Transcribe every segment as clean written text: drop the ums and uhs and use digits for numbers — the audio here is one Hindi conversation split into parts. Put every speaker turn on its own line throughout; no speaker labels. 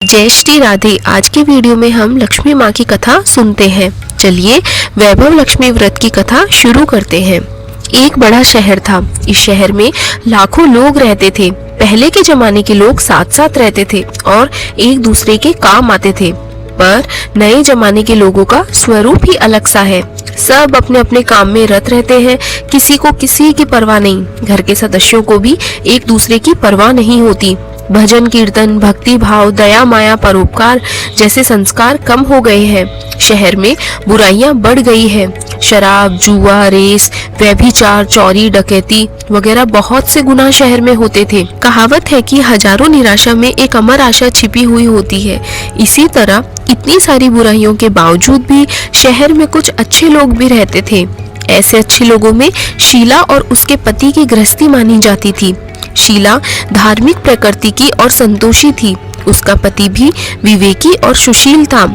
जय श्री राधे। आज के वीडियो में हम लक्ष्मी माँ की कथा सुनते हैं। चलिए वैभव लक्ष्मी व्रत की कथा शुरू करते हैं। एक बड़ा शहर था। इस शहर में लाखों लोग रहते थे। पहले के जमाने के लोग साथ साथ रहते थे और एक दूसरे के काम आते थे, पर नए जमाने के लोगों का स्वरूप ही अलग सा है। सब अपने अपने काम में रत रहते हैं, किसी को किसी की परवाह नहीं। घर के सदस्यों को भी एक दूसरे की परवाह नहीं होती। भजन कीर्तन, भक्ति भाव, दया माया, परोपकार जैसे संस्कार कम हो गए हैं। शहर में बुराइयां बढ़ गई है। शराब, जुआ, रेस, व्यभिचार, चोरी, डकैती वगैरह बहुत से गुनाह शहर में होते थे। कहावत है कि हजारों निराशा में एक अमर आशा छिपी हुई होती है। इसी तरह इतनी सारी बुराइयों के बावजूद भी शहर में कुछ अच्छे लोग भी रहते थे। ऐसे अच्छे लोगों में शीला और उसके पति की गृहस्थी मानी जाती थी। शीला धार्मिक प्रकृति की और संतोषी थी। उसका पति भी विवेकी और सुशील था।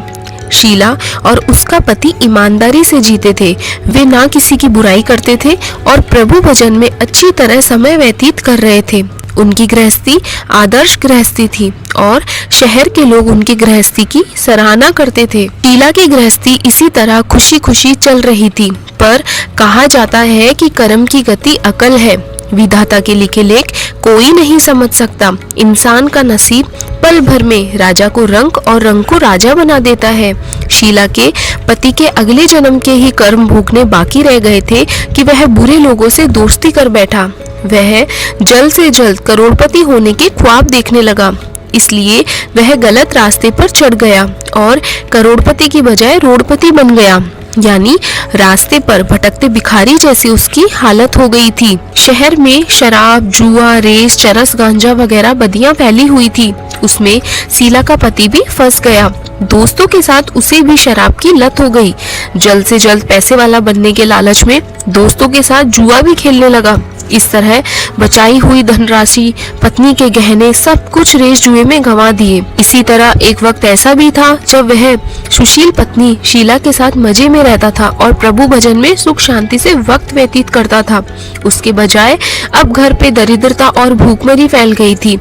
शीला और उसका पति ईमानदारी से जीते थे। वे ना किसी की बुराई करते थे और प्रभु भजन में अच्छी तरह समय व्यतीत कर रहे थे। उनकी गृहस्थी आदर्श गृहस्थी थी और शहर के लोग उनकी गृहस्थी की सराहना करते थे। शीला की गृहस्थी इसी तरह खुशी खुशी चल रही थी, पर कहा जाता है कि कर्म की गति अकल है। विधाता के लिखे लेख कोई नहीं समझ सकता। इंसान का नसीब पल भर में राजा को रंक और रंक को राजा बना देता है। शीला के पति के अगले जन्म के ही कर्म भोगने बाकी रह गए थे कि वह बुरे लोगों से दोस्ती कर बैठा। वह जल्द से जल्द करोड़पति होने के ख्वाब देखने लगा, इसलिए वह गलत रास्ते पर चढ़ गया और करोड़पति की बजाय रोडपति बन गया। यानी रास्ते पर भटकते भिखारी जैसी उसकी हालत हो गई थी। शहर में शराब, जुआ, रेस, चरस, गांजा वगैरह बदियां फैली हुई थी। उसमें शीला का पति भी फंस गया। दोस्तों के साथ उसे भी शराब की लत हो गई। जल्द से जल्द पैसे वाला बनने के लालच में दोस्तों के साथ जुआ भी खेलने लगा। इस तरह बचाई हुई धनराशि, पत्नी के गहने, सब कुछ रेस जुए में गंवा दिए। इसी तरह एक वक्त ऐसा भी था जब वह सुशील पत्नी शीला के साथ मजे में रहता था और प्रभु भजन में सुख शांति से वक्त व्यतीत करता था। उसके बजाय अब घर पे दरिद्रता और भूखमरी फैल गई थी।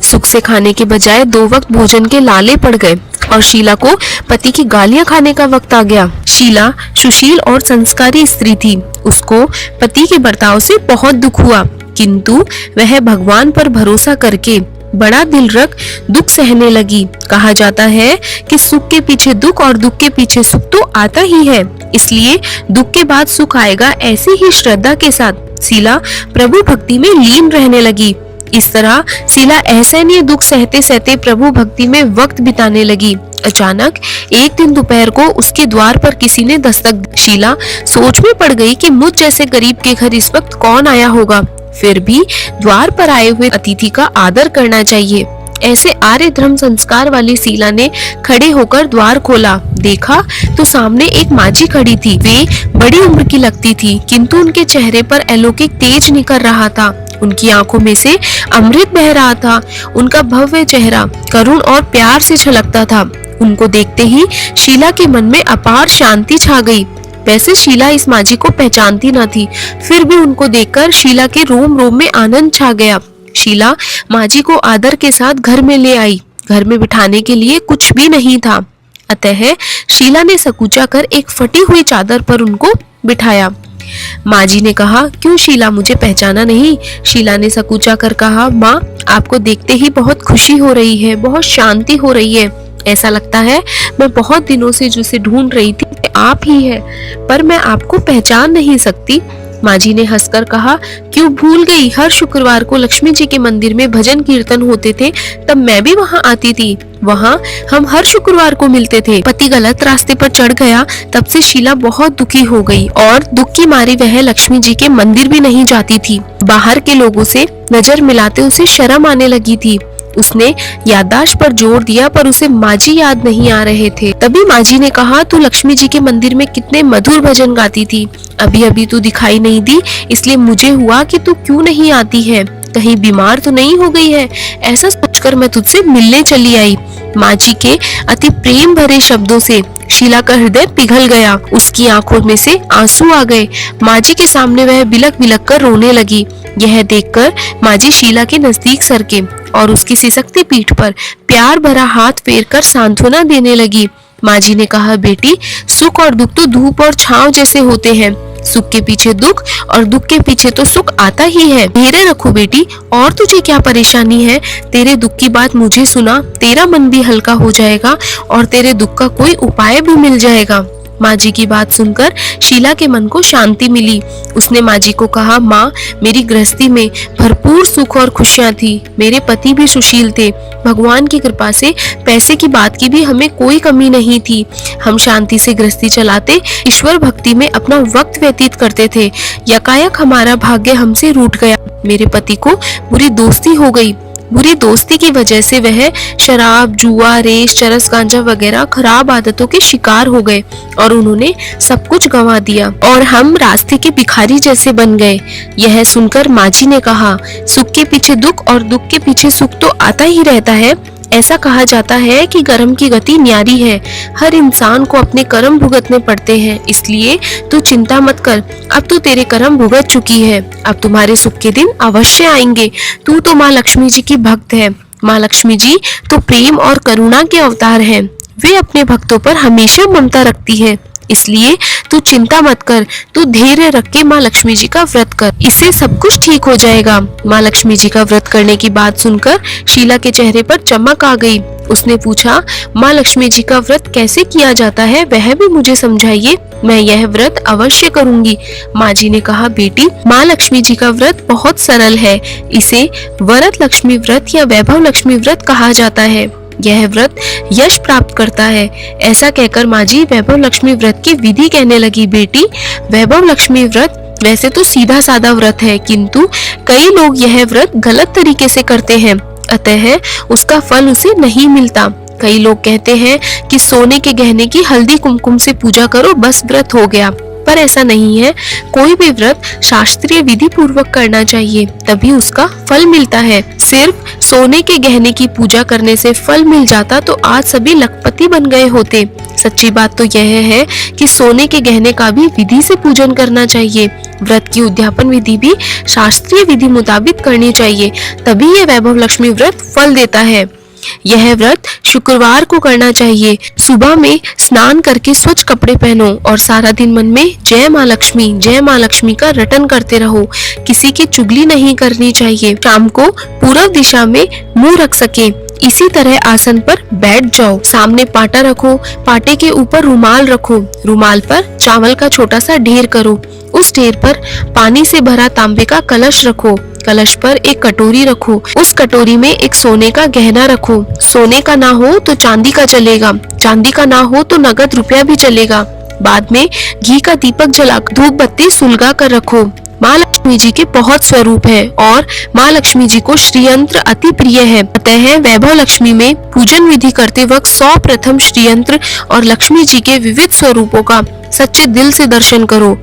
सुख से खाने के बजाय 2 वक्त भोजन के लाले पड़ गए और शीला को पति की गालियां खाने का वक्त आ गया। शीला सुशील और संस्कारी स्त्री थी। उसको पति के बर्ताव से बहुत दुख हुआ, किंतु वह भगवान पर भरोसा करके बड़ा दिल रख दुख सहने लगी। कहा जाता है कि सुख के पीछे दुख और दुख के पीछे सुख तो आता ही है, इसलिए दुख के बाद सुख आएगा। ऐसी ही श्रद्धा के साथ शीला प्रभु भक्ति में लीन रहने लगी। इस तरह शीला असहनीय दुख सहते सहते प्रभु भक्ति में वक्त बिताने लगी। अचानक एक दिन दोपहर को उसके द्वार पर किसी ने दस्तक दी। शीला सोच में पड़ गई कि मुझ जैसे गरीब के घर इस वक्त कौन आया होगा। फिर भी द्वार पर आए हुए अतिथि का आदर करना चाहिए। ऐसे आर्य धर्म संस्कार वाली शीला ने खड़े होकर द्वार खोला। देखा तो सामने एक माझी खड़ी थी। वे बड़ी उम्र की लगती थी, किंतु उनके चेहरे पर अलौकिक तेज निकल रहा था। उनकी आंखों में से अमृत बह रहा था। उनका भव्य चेहरा करुण और प्यार से छलकता था। उनको देखते ही शीला के मन में अपार शांति छा गई। वैसे शीला इस माझी को पहचानती न थी, फिर भी उनको देखकर शीला के रोम रोम में आनंद छा गया। शीला माझी को आदर के साथ घर में ले आई। घर में बिठाने के लिए कुछ भी नहीं था, अतः शीला ने सकुचा कर एक फटी हुई चादर पर उनको बिठाया। माजी ने कहा, क्यों शीला, मुझे पहचाना नहीं? शीला ने सकुचा कर कहा, माँ, आपको देखते ही बहुत खुशी हो रही है, बहुत शांति हो रही है। ऐसा लगता है मैं बहुत दिनों से जिसे ढूंढ रही थी आप ही है, पर मैं आपको पहचान नहीं सकती। माजी ने हंसकर कहा, क्यों भूल गई? हर शुक्रवार को लक्ष्मी जी के मंदिर में भजन कीर्तन होते थे, तब मैं भी वहाँ आती थी। वहाँ हम हर शुक्रवार को मिलते थे। पति गलत रास्ते पर चढ़ गया, तब से शीला बहुत दुखी हो गई और दुख की मारी वह लक्ष्मी जी के मंदिर भी नहीं जाती थी। बाहर के लोगों से नजर मिलाते उसे शर्म आने लगी थी। उसने याददाश्त पर जोर दिया, पर उसे माजी याद नहीं आ रहे थे। तभी माजी ने कहा, तू लक्ष्मी जी के मंदिर में कितने मधुर भजन गाती थी, अभी अभी तू दिखाई नहीं दी, इसलिए मुझे हुआ कि तू क्यों नहीं आती है, कहीं बीमार तो नहीं हो गई है। ऐसा सोचकर मैं तुझसे मिलने चली आई। माजी के अति प्रेम भरे शब्दों से शीला का हृदय पिघल गया। उसकी आंखों में से आंसू आ गए। माँ जी के सामने वह बिलक बिलक कर रोने लगी। यह देखकर माँ जी शीला के नजदीक सरके और उसकी सिसकती पीठ पर प्यार भरा हाथ फेर कर सांत्वना देने लगी। माँ जी ने कहा, बेटी, सुख और दुख तो धूप और छांव जैसे होते हैं। सुख के पीछे दुख और दुख के पीछे तो सुख आता ही है। धैर्य रखो बेटी, और तुझे क्या परेशानी है? तेरे दुख की बात मुझे सुना, तेरा मन भी हल्का हो जाएगा और तेरे दुख का कोई उपाय भी मिल जाएगा। माँ जी की बात सुनकर शीला के मन को शांति मिली। उसने माँ जी को कहा, माँ, मेरी गृहस्थी में भरपूर सुख और खुशियाँ थी। मेरे पति भी सुशील थे। भगवान की कृपा से पैसे की बात की भी हमें कोई कमी नहीं थी। हम शांति से गृहस्थी चलाते, ईश्वर भक्ति में अपना वक्त व्यतीत करते थे। यकायक हमारा भाग्य हमसे रूठ गया। मेरे पति को बुरी दोस्ती हो गई। बुरी दोस्ती की वजह से वह शराब, जुआ, रेस, चरस, गांजा वगैरह खराब आदतों के शिकार हो गए और उन्होंने सब कुछ गंवा दिया और हम रास्ते के भिखारी जैसे बन गए। यह सुनकर माँ जी ने कहा, सुख के पीछे दुख और दुख के पीछे सुख तो आता ही रहता है। ऐसा कहा जाता है कि कर्म की गति न्यारी है। हर इंसान को अपने कर्म भुगतने पड़ते हैं, इसलिए तू चिंता मत कर। अब तो तेरे कर्म भुगत चुकी है। अब तुम्हारे सुख के दिन अवश्य आएंगे। तू तो माँ लक्ष्मी जी की भक्त है। माँ लक्ष्मी जी तो प्रेम और करुणा के अवतार हैं। वे अपने भक्तों पर हमेशा ममता रखती है। इसलिए तू चिंता मत कर, तू धैर्य रख के माँ लक्ष्मी जी का व्रत कर, इससे सब कुछ ठीक हो जाएगा। माँ लक्ष्मी जी का व्रत करने की बात सुनकर शीला के चेहरे पर चमक आ गई। उसने पूछा, माँ लक्ष्मी जी का व्रत कैसे किया जाता है, वह भी मुझे समझाइए। मैं यह व्रत अवश्य करूंगी। माँ जी ने कहा, बेटी, माँ लक्ष्मी जी का व्रत बहुत सरल है। इसे वरद लक्ष्मी व्रत या वैभव लक्ष्मी व्रत कहा जाता है। यह व्रत यश प्राप्त करता है। ऐसा कहकर माँ जी वैभव लक्ष्मी व्रत की विधि कहने लगी। बेटी, वैभव लक्ष्मी व्रत वैसे तो सीधा साधा व्रत है, किंतु कई लोग यह व्रत गलत तरीके से करते हैं, अतः उसका फल उसे नहीं मिलता। कई लोग कहते हैं कि सोने के गहने की हल्दी कुमकुम से पूजा करो, बस व्रत हो गया। पर ऐसा नहीं है। कोई भी व्रत शास्त्रीय विधि पूर्वक करना चाहिए, तभी उसका फल मिलता है। सिर्फ सोने के गहने की पूजा करने से फल मिल जाता तो आज सभी लखपति बन गए होते। सच्ची बात तो यह है कि सोने के गहने का भी विधि से पूजन करना चाहिए। व्रत की उद्यापन विधि भी शास्त्रीय विधि मुताबिक करनी चाहिए, तभी यह वैभव लक्ष्मी व्रत फल देता है। यह व्रत शुक्रवार को करना चाहिए। सुबह में स्नान करके स्वच्छ कपड़े पहनो और सारा दिन मन में जय माँ लक्ष्मी का रटन करते रहो। किसी की चुगली नहीं करनी चाहिए। शाम को पूर्व दिशा में मुंह रख सके, इसी तरह आसन पर बैठ जाओ। सामने पाटा रखो, पाटे के ऊपर रुमाल रखो, रुमाल पर चावल का छोटा सा ढेर करो। उस ढेर पर पानी से भरा तांबे का कलश रखो, कलश पर एक कटोरी रखो, उस कटोरी में एक सोने का गहना रखो। सोने का ना हो तो चांदी का चलेगा, चांदी का ना हो तो नगद रुपया भी चलेगा। बाद में घी का दीपक जला धूप बत्ती सुलगा कर रखो। माँ लक्ष्मी जी के बहुत स्वरूप है और माँ लक्ष्मी जी को श्रीयंत्र अति प्रिय है, अतः वैभव लक्ष्मी में पूजन विधि करते वक्त सर्वप्रथम श्रीयंत्र और लक्ष्मी जी के विविध स्वरूपों का सच्चे दिल से दर्शन करो।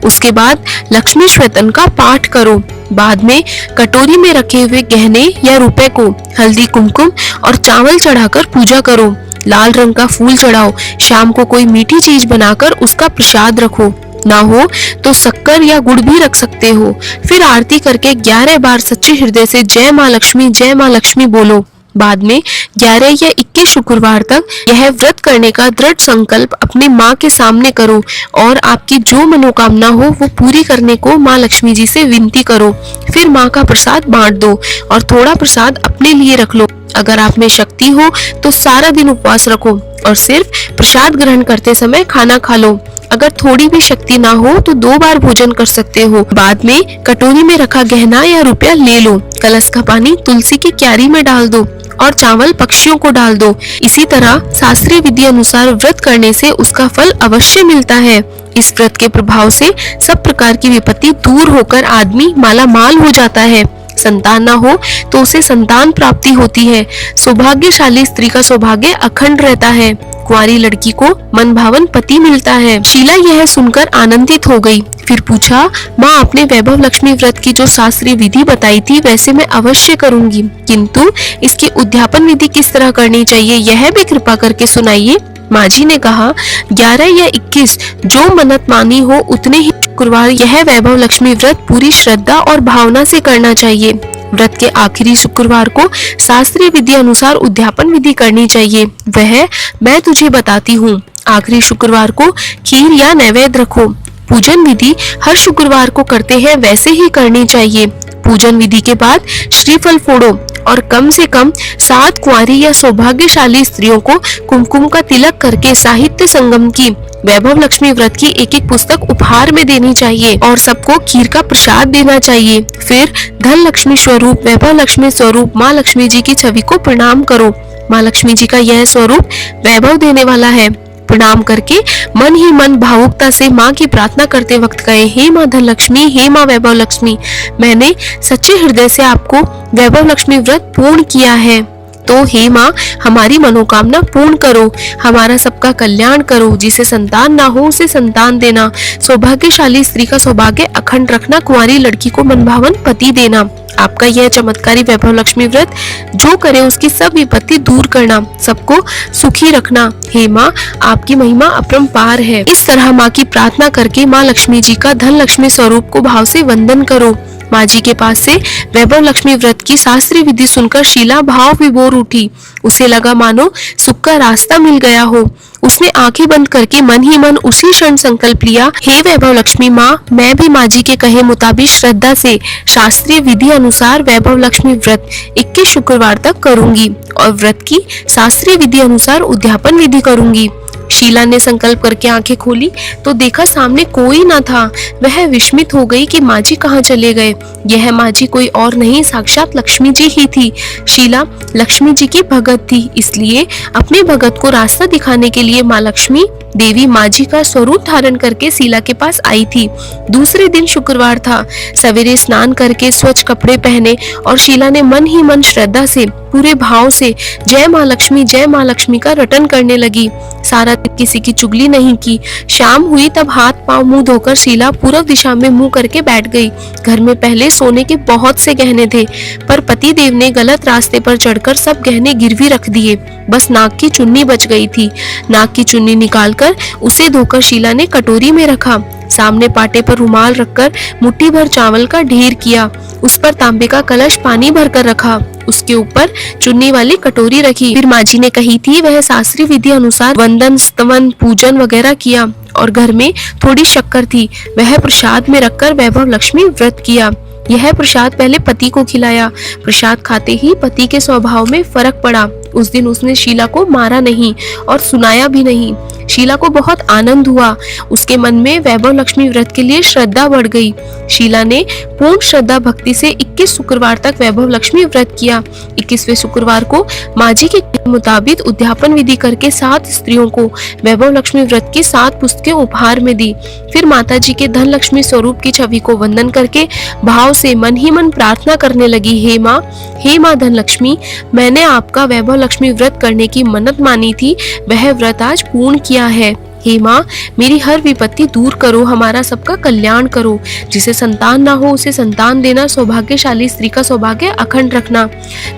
उसके बाद लक्ष्मी श्वेतन का पाठ करो। बाद में कटोरी में रखे हुए गहने या रुपए को हल्दी कुमकुम और चावल चढ़ाकर पूजा करो। लाल रंग का फूल चढ़ाओ। शाम को कोई मीठी चीज बनाकर उसका प्रसाद रखो, ना हो तो शक्कर या गुड़ भी रख सकते हो। फिर आरती करके 11 बार सच्चे हृदय से जय माँ लक्ष्मी बोलो। बाद में 11 या 21 शुक्रवार तक यह व्रत करने का दृढ़ संकल्प अपने माँ के सामने करो और आपकी जो मनोकामना हो वो पूरी करने को माँ लक्ष्मी जी से विनती करो। फिर माँ का प्रसाद बांट दो और थोड़ा प्रसाद अपने लिए रख लो। अगर आप में शक्ति हो तो सारा दिन उपवास रखो और सिर्फ प्रसाद ग्रहण करते समय खाना खा लो। अगर थोड़ी भी शक्ति ना हो तो 2 बार भोजन कर सकते हो। बाद में कटोरी में रखा गहना या रुपया ले लो। कलश का पानी तुलसी की क्यारी में डाल दो और चावल पक्षियों को डाल दो। इसी तरह शास्त्रीय विधि अनुसार व्रत करने से उसका फल अवश्य मिलता है। इस व्रत के प्रभाव से सब प्रकार की विपत्ति दूर होकर आदमी माला माल हो जाता है। संतान ना हो तो उसे संतान प्राप्ति होती है। सौभाग्यशाली स्त्री का सौभाग्य अखंड रहता है। कुंवारी लड़की को मनभावन पति मिलता है। शीला यह सुनकर आनंदित हो गई। फिर पूछा, माँ, आपने वैभव लक्ष्मी व्रत की जो शास्त्रीय विधि बताई थी वैसे मैं अवश्य करूंगी, किंतु इसकी उद्यापन विधि किस तरह करनी चाहिए यह भी कृपा करके सुनाइए। माँ जी ने कहा 11 या 21 जो मन्नत मानी हो उतने ही शुक्रवार यह वैभव लक्ष्मी व्रत पूरी श्रद्धा और भावना से करना चाहिए। व्रत के आखिरी शुक्रवार को शास्त्रीय विधि अनुसार उद्यापन विधि करनी चाहिए। वह मैं तुझे बताती हूँ। आखिरी शुक्रवार को खीर या नैवेद्य रखो। पूजन विधि हर शुक्रवार को करते हैं वैसे ही करनी चाहिए। पूजन विधि के बाद श्रीफल फोड़ो और कम से कम 7 कुंवारी या सौभाग्यशाली स्त्रियों को कुमकुम का तिलक करके साहित्य संगम की वैभव लक्ष्मी व्रत की एक पुस्तक उपहार में देनी चाहिए और सबको खीर का प्रसाद देना चाहिए। फिर धन लक्ष्मी स्वरूप वैभव लक्ष्मी स्वरूप माँ लक्ष्मी जी की छवि को प्रणाम करो। माँ लक्ष्मी जी का यह स्वरूप वैभव देने वाला है। प्रणाम करके मन ही मन भावुकता से माँ की प्रार्थना करते वक्त कहे, हे माँ धन लक्ष्मी, हे माँ वैभव लक्ष्मी, मैंने सच्चे हृदय से आपको वैभव लक्ष्मी व्रत पूर्ण किया है, तो हे माँ हमारी मनोकामना पूर्ण करो, हमारा सबका कल्याण करो। जिसे संतान ना हो उसे संतान देना, सौभाग्यशाली स्त्री का सौभाग्य अखंड रखना, कुंवारी लड़की को मनभावन पति देना। आपका यह चमत्कारी वैभव लक्ष्मी व्रत जो करे उसकी सब विपत्ति दूर करना, सबको सुखी रखना। हे माँ आपकी महिमा अपरंपार है। इस तरह माँ की प्रार्थना करके माँ लक्ष्मी जी का धन लक्ष्मी स्वरूप को भाव से वंदन करो। माँ जी के पास से वैभव लक्ष्मी व्रत की शास्त्रीय विधि सुनकर शीला भाव विभोर उठी। उसे लगा मानो सुख का रास्ता मिल गया हो। उसने आंखें बंद करके मन ही मन उसी क्षण संकल्प लिया, हे वैभव लक्ष्मी माँ, मैं भी माँ जी के कहे मुताबिक श्रद्धा से शास्त्रीय विधि अनुसार वैभव लक्ष्मी व्रत 21 शुक्रवार तक करूंगी और व्रत की शास्त्रीय विधि अनुसार उद्यापन विधि करूंगी। शीला ने संकल्प करके आंखें खोली तो देखा सामने कोई न था। वह विस्मित हो गई कि माँ जी कहाँ चले गए। यह माँ जी कोई और नहीं, साक्षात लक्ष्मी जी ही थी। शीला लक्ष्मी जी की भगत थी, इसलिए अपने भगत को रास्ता दिखाने के लिए माँ लक्ष्मी देवी माँ जी का स्वरूप धारण करके शीला के पास आई थी। दूसरे दिन शुक्रवार था। सवेरे स्नान करके स्वच्छ कपड़े पहने और शीला ने मन ही मन श्रद्धा से पूरे भाव से जय माँ लक्ष्मी का रटन करने लगी। सारा दिन किसी की चुगली नहीं की। शाम हुई तब हाथ पांव मुंह धोकर शीला पूर्व दिशा में मुंह करके बैठ गई। घर में पहले सोने के बहुत से गहने थे, पर पति देव ने गलत रास्ते पर चढ़कर सब गहने गिरवी रख दिए। बस नाक की चुन्नी बच गई थी। नाक की चुन्नी निकालकर उसे धोकर शीला ने कटोरी में रखा। सामने पाटे पर रुमाल रखकर मुट्ठी भर चावल का ढेर किया। उस पर तांबे का कलश पानी भरकर रखा। उसके ऊपर चुन्नी वाली कटोरी रखी। फिर माँ जी ने कही थी वह शास्त्रीय विधि अनुसार वंदन स्तवन पूजन वगैरह किया और घर में थोड़ी शक्कर थी, वह प्रसाद में रखकर वैभव लक्ष्मी व्रत किया। यह प्रसाद पहले पति को खिलाया। प्रसाद खाते ही पति के स्वभाव में फर्क पड़ा। उस दिन उसने शीला को मारा नहीं और सुनाया भी नहीं। शीला को बहुत आनंद हुआ। उसके मन में वैभव लक्ष्मी व्रत के लिए श्रद्धा बढ़ गई। शीला ने पूर्ण श्रद्धा भक्ति से 21 शुक्रवार तक वैभव लक्ष्मी व्रत किया। 21वें शुक्रवार को माँ जी के मुताबिक उद्यापन विधि करके 7 स्त्रियों को वैभव लक्ष्मी व्रत की 7 पुस्तकें उपहार में दी। फिर माता जी के धन लक्ष्मी स्वरूप की छवि को वंदन करके भाव से मन ही मन प्रार्थना करने लगी, हे माँ धन लक्ष्मी, मैंने आपका वैभव लक्ष्मी व्रत करने की मन्नत मानी थी, वह व्रत आज पूर्ण किया है। हे माँ मेरी हर विपत्ति दूर करो, हमारा सबका कल्याण करो। जिसे संतान ना हो उसे संतान देना, सौभाग्यशाली स्त्री का सौभाग्य अखंड रखना,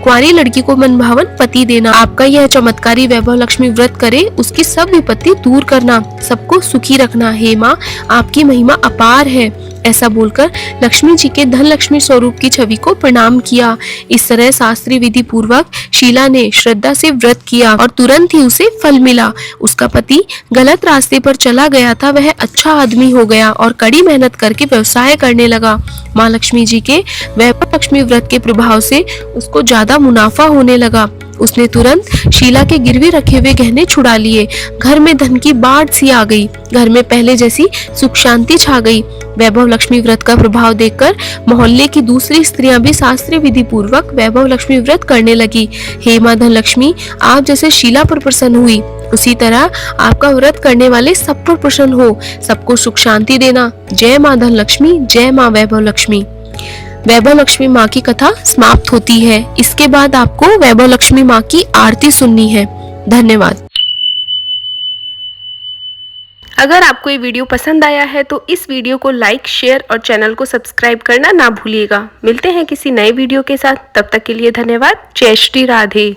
कुंवारी लड़की को मनभावन पति देना। आपका यह चमत्कारी वैभव लक्ष्मी व्रत करे उसकी सब विपत्ति दूर करना, सबको सुखी रखना। हे माँ आपकी महिमा अपार है। ऐसा बोलकर लक्ष्मी जी के धन लक्ष्मी स्वरूप की छवि को प्रणाम किया। इस तरह शास्त्रीय विधि पूर्वक शीला ने श्रद्धा से व्रत किया और तुरंत ही उसे फल मिला। उसका पति गलत रास्ते पर चला गया था, वह अच्छा आदमी हो गया और कड़ी मेहनत करके व्यवसाय करने लगा। माँ लक्ष्मी जी के वैभव लक्ष्मी व्रत के प्रभाव से उसको ज्यादा मुनाफा होने लगा। उसने तुरंत शीला के गिरवी रखे हुए गहने छुड़ा लिए। घर में धन की बाढ़ सी आ गई। घर में पहले जैसी सुख शांति छा गई। वैभव लक्ष्मी व्रत का प्रभाव देखकर मोहल्ले की दूसरी स्त्रियां भी शास्त्रीय विधि पूर्वक वैभव लक्ष्मी व्रत करने लगी। हे माँ धन लक्ष्मी, आप जैसे शीला पर प्रसन्न हुई उसी तरह आपका व्रत करने वाले सब पर प्रसन्न हो, सबको सुख शांति देना। जय माँ धन लक्ष्मी, जय माँ वैभव लक्ष्मी। वैभव लक्ष्मी माँ की कथा समाप्त होती है। इसके बाद आपको वैभव लक्ष्मी माँ की आरती सुननी है। धन्यवाद। अगर आपको ये वीडियो पसंद आया है तो इस वीडियो को लाइक, शेयर और चैनल को सब्सक्राइब करना ना भूलिएगा। मिलते हैं किसी नए वीडियो के साथ, तब तक के लिए धन्यवाद। जय श्री राधे।